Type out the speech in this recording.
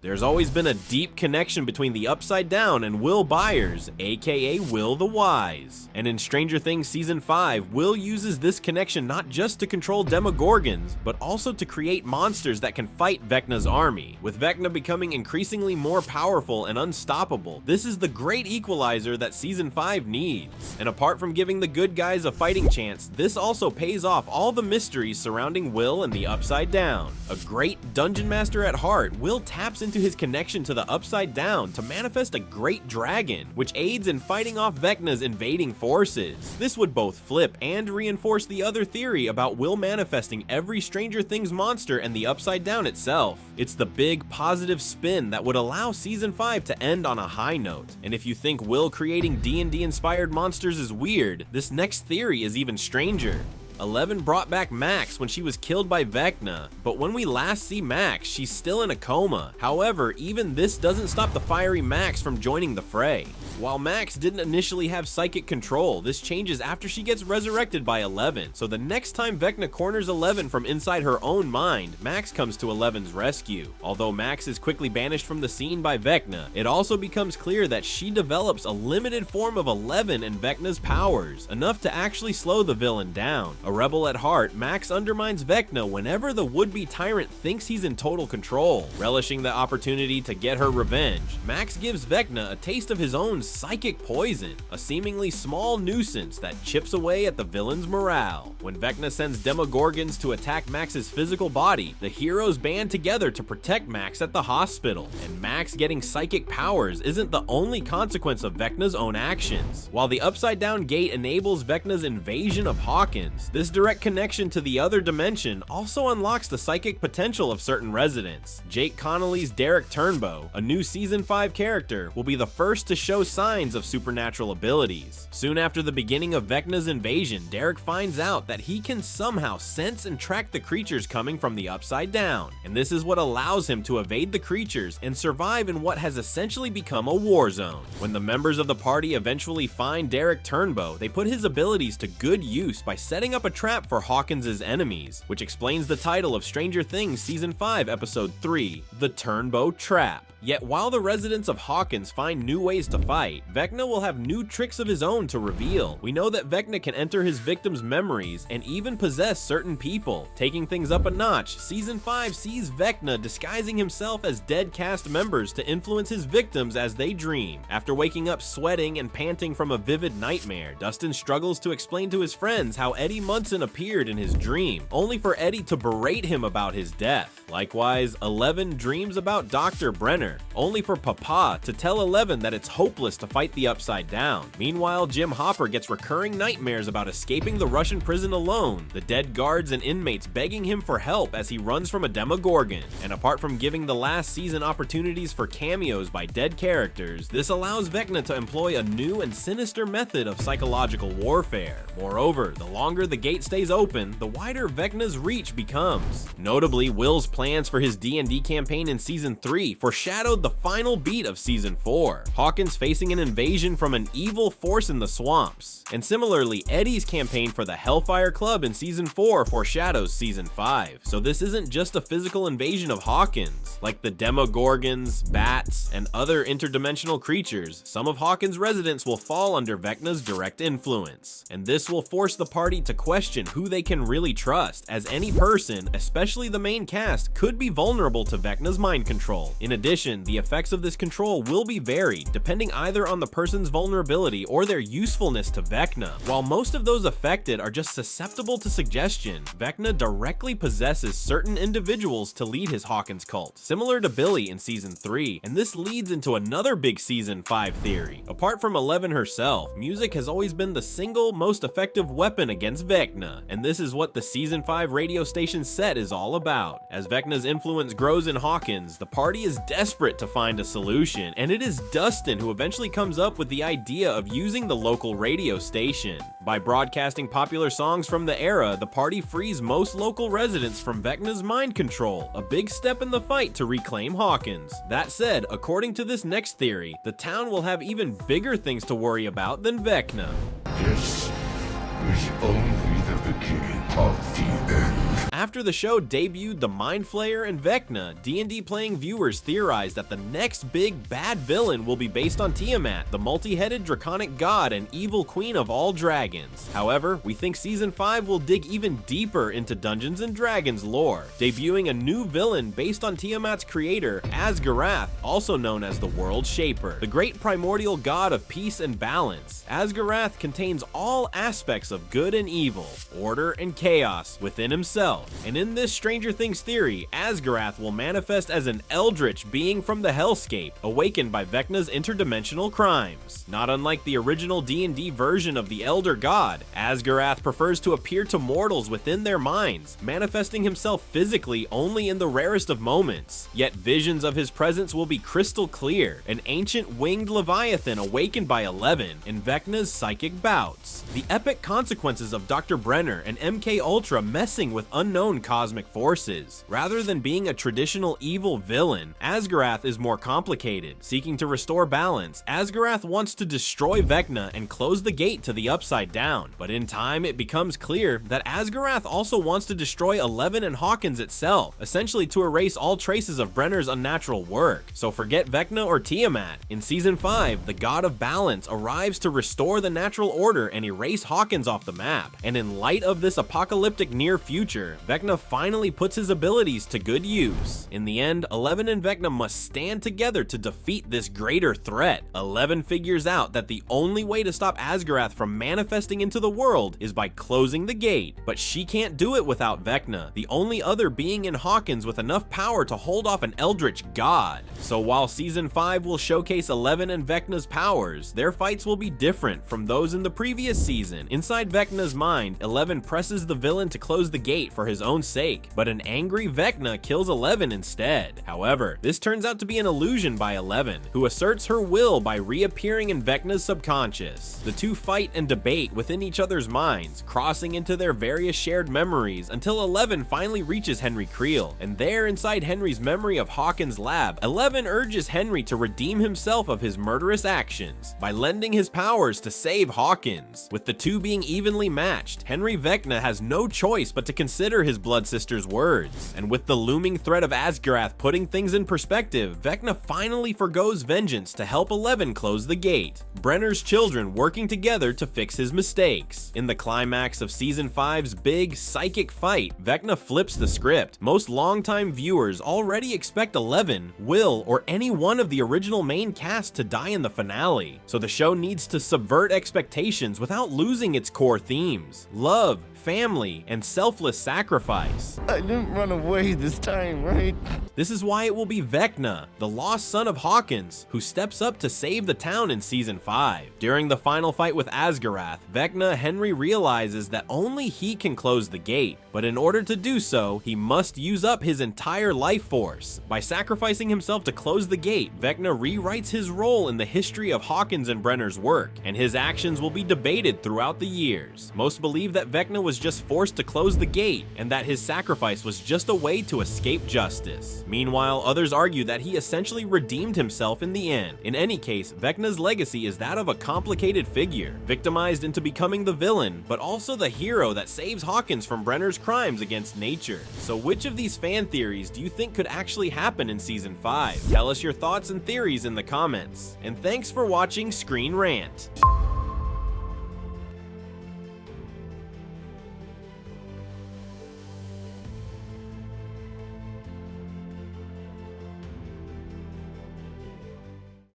There's always been a deep connection between the Upside Down and Will Byers, aka Will the Wise. And in Stranger Things Season 5, Will uses this connection not just to control Demogorgons, but also to create monsters that can fight Vecna's army. With Vecna becoming increasingly more powerful and unstoppable, this is the great equalizer that Season 5 needs. And apart from giving the good guys a fighting chance, this also pays off all the mysteries surrounding Will and the Upside Down. A great dungeon master at heart, Will taps into his connection to the Upside Down to manifest a great dragon, which aids in fighting off Vecna's invading forces. This would both flip and reinforce the other theory about Will manifesting every Stranger Things monster and the Upside Down itself. It's the big positive spin that would allow Season 5 to end on a high note. And if you think Will creating D&D inspired monsters is weird, this next theory is even stranger. 11 brought back Max when she was killed by Vecna, but when we last see Max, she's still in a coma. However, even this doesn't stop the fiery Max from joining the fray. While Max didn't initially have psychic control, this changes after she gets resurrected by 11, so the next time Vecna corners 11 from inside her own mind, Max comes to 11's rescue. Although Max is quickly banished from the scene by Vecna, it also becomes clear that she develops a limited form of 11 and Vecna's powers, enough to actually slow the villain down. A rebel at heart, Max undermines Vecna whenever the would-be tyrant thinks he's in total control. Relishing the opportunity to get her revenge, Max gives Vecna a taste of his own psychic poison, a seemingly small nuisance that chips away at the villain's morale. When Vecna sends Demogorgons to attack Max's physical body, the heroes band together to protect Max at the hospital. And Max getting psychic powers isn't the only consequence of Vecna's own actions. While the Upside Down Gate enables Vecna's invasion of Hawkins, this direct connection to the other dimension also unlocks the psychic potential of certain residents. Jake Connolly's Derek Turnbow, a new Season 5 character, will be the first to show signs of supernatural abilities. Soon after the beginning of Vecna's invasion, Derek finds out that he can somehow sense and track the creatures coming from the Upside Down, and this is what allows him to evade the creatures and survive in what has essentially become a war zone. When the members of the party eventually find Derek Turnbow, they put his abilities to good use by setting up a trap for Hawkins' enemies, which explains the title of Stranger Things Season 5 Episode 3, The Turnbow Trap. Yet while the residents of Hawkins find new ways to fight, Vecna will have new tricks of his own to reveal. We know that Vecna can enter his victims' memories and even possess certain people. Taking things up a notch, Season 5 sees Vecna disguising himself as dead cast members to influence his victims as they dream. After waking up sweating and panting from a vivid nightmare, Dustin struggles to explain to his friends how Eddie Munson appeared in his dream, only for Eddie to berate him about his death. Likewise, 11 dreams about Dr. Brenner, only for Papa to tell 11 that it's hopeless to fight the Upside Down. Meanwhile, Jim Hopper gets recurring nightmares about escaping the Russian prison alone, the dead guards and inmates begging him for help as he runs from a Demogorgon. And apart from giving the last season opportunities for cameos by dead characters, this allows Vecna to employ a new and sinister method of psychological warfare. Moreover, the longer the gate stays open, the wider Vecna's reach becomes. Notably, Will's plans for his D&D campaign in Season 3 foreshadowed the final beat of Season 4, Hawkins facing an invasion from an evil force in the swamps. And similarly, Eddie's campaign for the Hellfire Club in Season 4 foreshadows Season 5. So this isn't just a physical invasion of Hawkins. Like the Demogorgons, bats, and other interdimensional creatures, some of Hawkins' residents will fall under Vecna's direct influence. And this will force the party to question who they can really trust, as any person, especially the main cast, could be vulnerable to Vecna's mind control. In addition, the effects of this control will be varied, depending either on the person's vulnerability or their usefulness to Vecna. While most of those affected are just susceptible to suggestion, Vecna directly possesses certain individuals to lead his Hawkins cult, similar to Billy in Season 3, and this leads into another big Season 5 theory. Apart from 11 herself, music has always been the single most effective weapon against Vecna, and this is what the Season 5 radio station set is all about. As Vecna's influence grows in Hawkins, the party is desperate to find a solution, and it is Dustin who eventually comes up with the idea of using the local radio station. By broadcasting popular songs from the era, the party frees most local residents from Vecna's mind control, a big step in the fight to reclaim Hawkins. That said, according to this next theory, the town will have even bigger things to worry about than Vecna. This is only the beginning of the end. After the show debuted the Mind Flayer and Vecna, D&D playing viewers theorized that the next big bad villain will be based on Tiamat, the multi-headed draconic god and evil queen of all dragons. However, we think Season 5 will dig even deeper into Dungeons & Dragons lore, debuting a new villain based on Tiamat's creator, Asgarath, also known as the World Shaper, the great primordial god of peace and balance. Asgarath contains all aspects of good and evil, order and chaos within himself, and in this Stranger Things theory, Asgarath will manifest as an eldritch being from the hellscape, awakened by Vecna's interdimensional crimes. Not unlike the original D&D version of the Elder God, Asgarath prefers to appear to mortals within their minds, manifesting himself physically only in the rarest of moments. Yet visions of his presence will be crystal clear, an ancient winged leviathan awakened by Eleven in Vecna's psychic bouts. The epic consequences of Dr. Brenner and MK Ultra messing with unknown cosmic forces. Rather than being a traditional evil villain, Asgarath is more complicated. Seeking to restore balance, Asgarath wants to destroy Vecna and close the gate to the Upside Down. But in time, it becomes clear that Asgarath also wants to destroy Eleven and Hawkins itself, essentially to erase all traces of Brenner's unnatural work. So forget Vecna or Tiamat. In Season 5, the God of Balance arrives to restore the natural order and erase Hawkins off the map. And in light of this apocalyptic near future, Vecna finally puts his abilities to good use. In the end, Eleven and Vecna must stand together to defeat this greater threat. Eleven figures out that the only way to stop Asgarath from manifesting into the world is by closing the gate, but she can't do it without Vecna, the only other being in Hawkins with enough power to hold off an eldritch god. So while Season 5 will showcase Eleven and Vecna's powers, their fights will be different from those in the previous season. Inside Vecna's mind, Eleven presses the villain to close the gate for his own sake, but an angry Vecna kills Eleven instead. However, this turns out to be an illusion by Eleven, who asserts her will by reappearing in Vecna's subconscious. The two fight and debate within each other's minds, crossing into their various shared memories until Eleven finally reaches Henry Creel, and there inside Henry's memory of Hawkins' lab, Eleven urges Henry to redeem himself of his murderous actions by lending his powers to save Hawkins. With the two being evenly matched, Henry Vecna has no choice but to consider his blood sister's words, and with the looming threat of Asgarath putting things in perspective, Vecna finally forgoes vengeance to help Eleven close the gate. Brenner's children working together to fix his mistakes. In the climax of Season 5's big psychic fight, Vecna flips the script. Most longtime viewers already expect Eleven, Will, or any one of the original main cast to die in the finale, so the show needs to subvert expectations without losing its core themes: love, family, and selfless sacrifice. I didn't run away this time, right? This is why it will be Vecna, the lost son of Hawkins, who steps up to save the town in Season 5. During the final fight with Asgarath, Vecna Henry realizes that only he can close the gate, but in order to do so, he must use up his entire life force. By sacrificing himself to close the gate, Vecna rewrites his role in the history of Hawkins and Brenner's work, and his actions will be debated throughout the years. Most believe that Vecna was just forced to close the gate, and that his sacrifice was just a way to escape justice. Meanwhile, others argue that he essentially redeemed himself in the end. In any case, Vecna's legacy is that of a complicated figure, victimized into becoming the villain, but also the hero that saves Hawkins from Brenner's crimes against nature. So which of these fan theories do you think could actually happen in Season 5? Tell us your thoughts and theories in the comments. And thanks for watching Screen Rant.